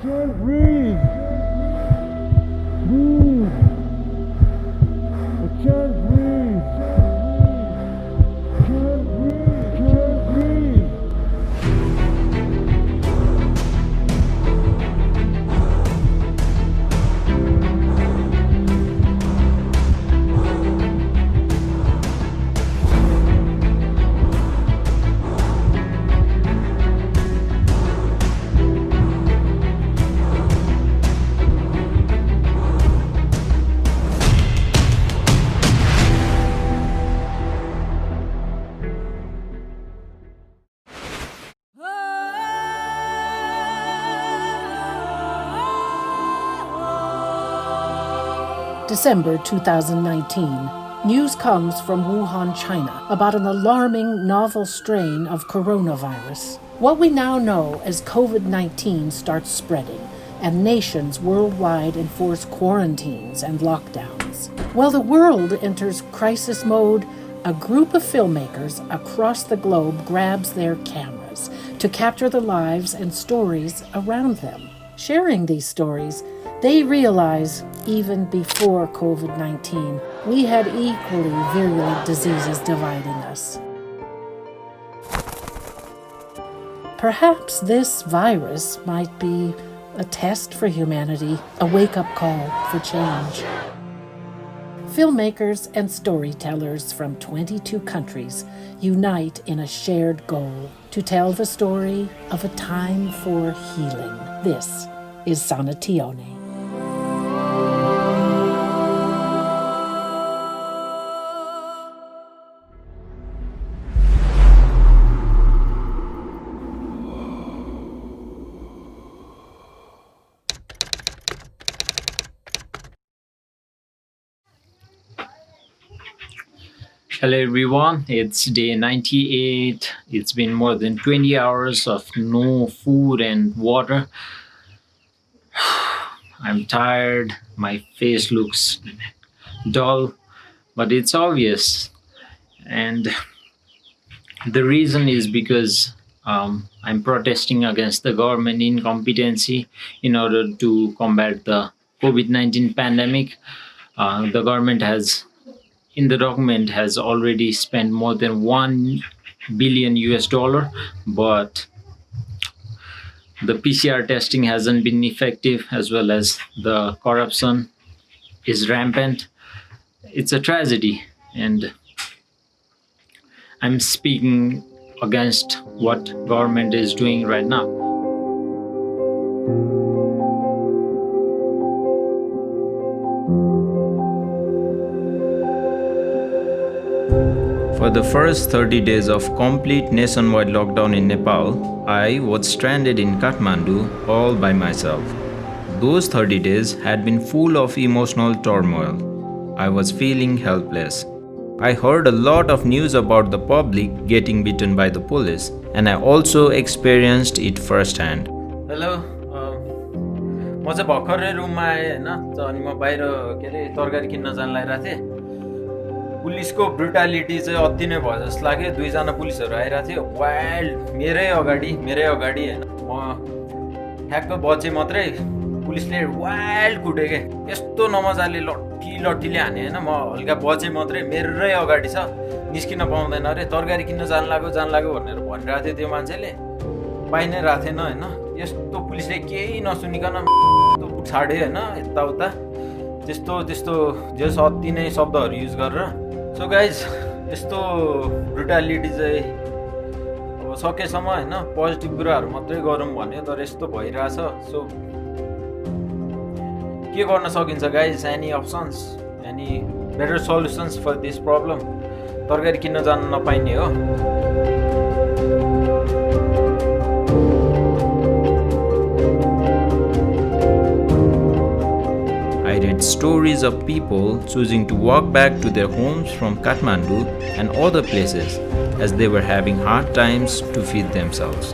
Can't breathe. Breathe. I can't breathe. Can't breathe. Can't breathe. December 2019. News comes from Wuhan, China, about an alarming novel strain of coronavirus. What we now know as COVID-19 starts spreading, and nations worldwide enforce quarantines and lockdowns. While the world enters crisis mode, a group of filmmakers across the globe grabs their cameras to capture the lives and stories around them. Sharing these stories, they realize, even before COVID-19, we had equally virulent diseases dividing us. Perhaps this virus might be a test for humanity, a wake-up call for change. Filmmakers and storytellers from 22 countries unite in a shared goal to tell the story of a time for healing. This is Sanatione. Hello everyone, it's day 98. It's been more than 20 hours of no food and water. I'm tired, my face looks dull, but it's obvious. And the reason is because I'm protesting against the government incompetency in order to combat the COVID-19 pandemic. The government has in the document has already spent more than 1 billion US dollar, but the PCR testing hasn't been effective, as well as the corruption is rampant. It's a tragedy, and I'm speaking against what government is doing right now. For the first 30 days of complete nationwide lockdown in Nepal, I was stranded in Kathmandu all by myself. Those 30 days had been full of emotional turmoil. I was feeling helpless. I heard a lot of news about the public getting beaten by the police, and I also experienced it firsthand. Hello म चाहिँ भर्खरै रुममा आएँ होइन अनि म बाहिर के अरे तरकारी किन्न जान लागिरहेको थिएँ पुलिसको ब्रुटालिटी चाहिँ अति नै भयो जस्तो लाग्यो दुईजना पुलिसहरू आइरहेको थियो वाइल्ड मेरै अगाडि होइन म ठ्याक्क बचे मात्रै पुलिसले वाइल्ड कुटे के यस्तो नमजाले लट्ठीले हाने होइन म हल्का बचे मात्रै मेरै अगाडि छ निस्किन पाउँदैन अरे तरकारी किन्न जान लाग्यो भनेर भनिरहेको थियो त्यो मान्छेले पाइ नै रहेको थिएन होइन यस्तो पुलिसले केही नसुनिकन छाड्यो होइन यताउता त्यस्तो जस अति नै शब्दहरू युज गरेर सो गाइज यस्तो ब्रुटालिटी चाहिँ अब सकेसम्म होइन पोजिटिभ कुराहरू मात्रै गरौँ भन्यो तर यस्तो भइरहेछ सो के गर्न सकिन्छ guys any options any better solutions for this problem तरकारी किन्न जान नपाइने हो I read stories of people choosing to walk back to their homes from Kathmandu and other places as they were having hard times to feed themselves.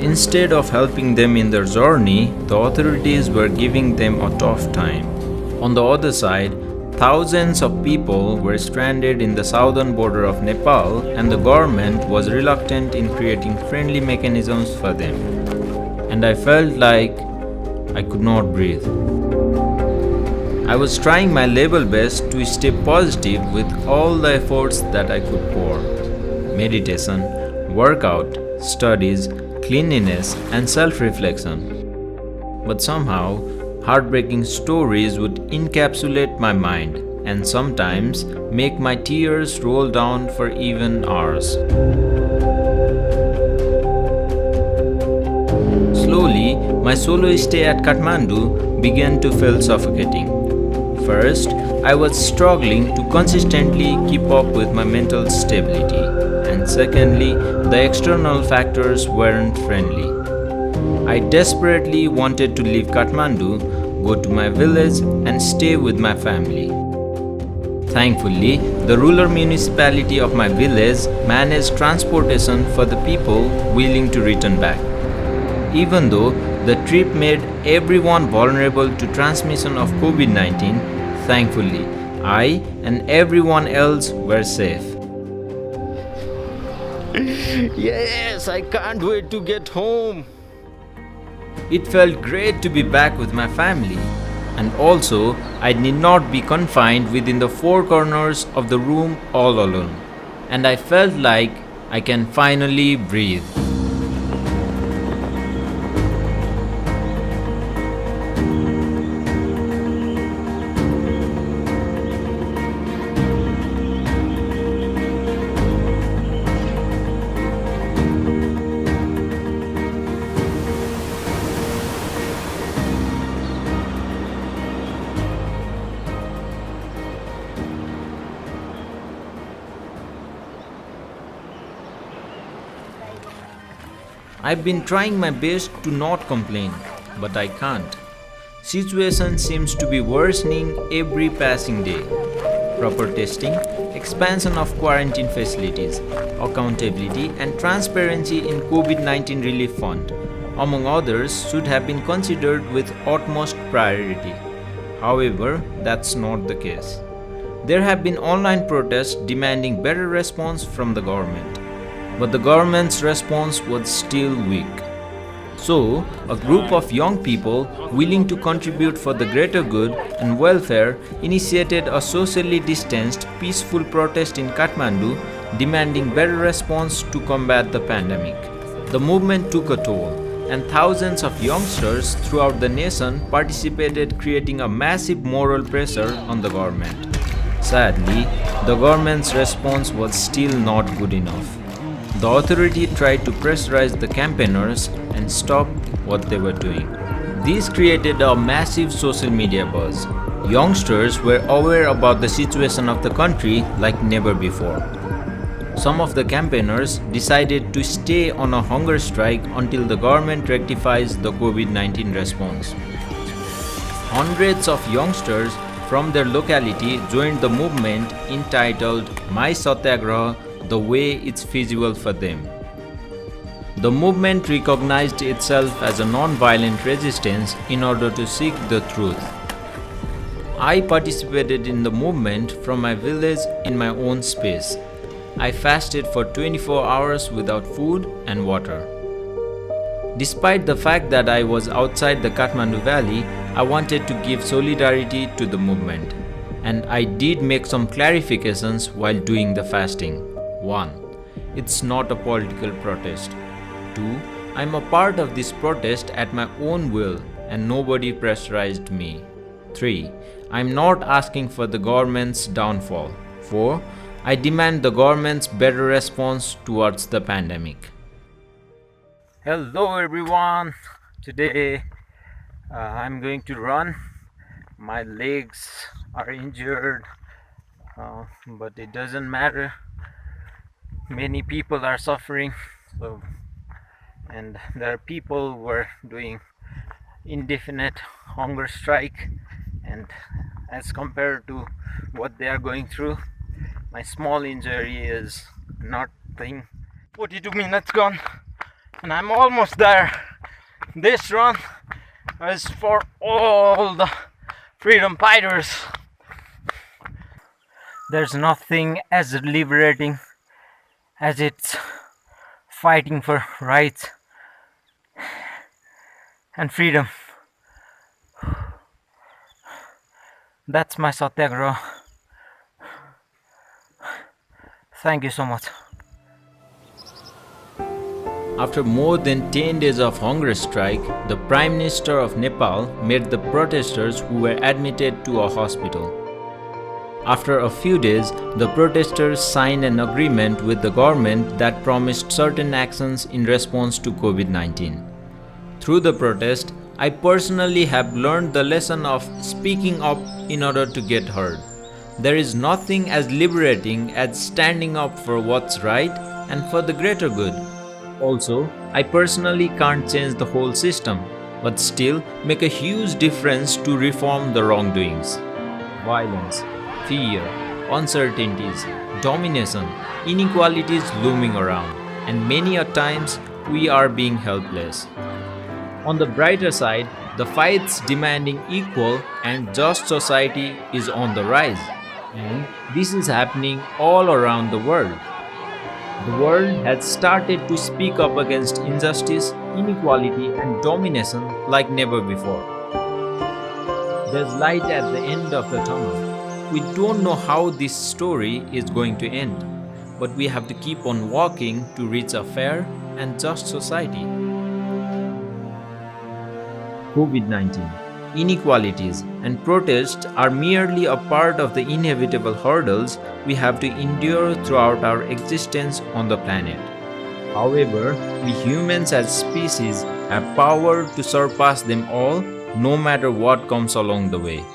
Instead of helping them in their journey, the authorities were giving them a tough time. On the other side, thousands of people were stranded in the southern border of Nepal, and the government was reluctant in creating friendly mechanisms for them. And I felt like I could not breathe. I was trying my level best to stay positive with all the efforts that I could pour. Meditation, workout, studies, cleanliness, and self-reflection. But somehow, heartbreaking stories would encapsulate my mind and sometimes make my tears roll down for even hours. Slowly, my solo stay at Kathmandu began to feel suffocating. First, I was struggling to consistently keep up with my mental stability, and secondly, the external factors weren't friendly. I desperately wanted to leave Kathmandu, go to my village, and stay with my family. Thankfully, the rural municipality of my village managed transportation for the people willing to return back. Even though the trip made everyone vulnerable to transmission of COVID-19, thankfully, I and everyone else were safe. Yes, I can't wait to get home. It felt great to be back with my family, and also I need not be confined within the four corners of the room all alone, and I felt like I can finally breathe. I've been trying my best to not complain, but I can't. Situation seems to be worsening every passing day. Proper testing, expansion of quarantine facilities, accountability and transparency in COVID-19 relief fund, among others, should have been considered with utmost priority. However, that's not the case. There have been online protests demanding better response from the government. But the government's response was still weak. So, a group of young people willing to contribute for the greater good and welfare initiated a socially distanced, peaceful protest in Kathmandu demanding better response to combat the pandemic. The movement took a toll, and thousands of youngsters throughout the nation participated, creating a massive moral pressure on the government. Sadly, the government's response was still not good enough. The authority tried to pressurize the campaigners and stop what they were doing. This created a massive social media buzz. Youngsters were aware about the situation of the country like never before. Some of the campaigners decided to stay on a hunger strike until the government rectifies the COVID-19 response. Hundreds of youngsters from their locality joined the movement entitled My Satyagraha, the way it's feasible for them. The movement recognized itself as a non-violent resistance in order to seek the truth. I participated in the movement from my village in my own space. I fasted for 24 hours without food and water. Despite the fact that I was outside the Kathmandu Valley, I wanted to give solidarity to the movement. And I did make some clarifications while doing the fasting. 1. It's not a political protest. 2. I'm a part of this protest at my own will and nobody pressurized me. 3. I'm not asking for the government's downfall. 4. I demand the government's better response towards the pandemic. Hello everyone. Today I'm going to run. My legs are injured, but it doesn't matter. Many people are suffering, and there are people who are doing indefinite hunger strike, and as compared to what they are going through, my small injury is nothing. 42 minutes gone and I'm almost there. This run is for all the freedom fighters. There's nothing as liberating as it's fighting for rights and freedom That's my satyagraha. Thank you so much. After more than 10 days of hunger strike, the Prime Minister of Nepal met the protesters who were admitted to a hospital. After a few days, the protesters signed an agreement with the government that promised certain actions in response to COVID-19. Through the protest, I personally have learned the lesson of speaking up in order to get heard. There is nothing as liberating as standing up for what's right and for the greater good. Also, I personally can't change the whole system, but still make a huge difference to reform the wrongdoings. Violence, fear, uncertainties, domination, inequalities looming around, and many a times we are being helpless. On the brighter side, the fights demanding equal and just society is on the rise, and this is happening all around the world. The world has started to speak up against injustice, inequality, and domination like never before. There's light at the end of the tunnel. We don't know how this story is going to end, but we have to keep on walking to reach a fair and just society. COVID-19, inequalities, and protests are merely a part of the inevitable hurdles we have to endure throughout our existence on the planet. However, we humans as species have power to surpass them all, no matter what comes along the way.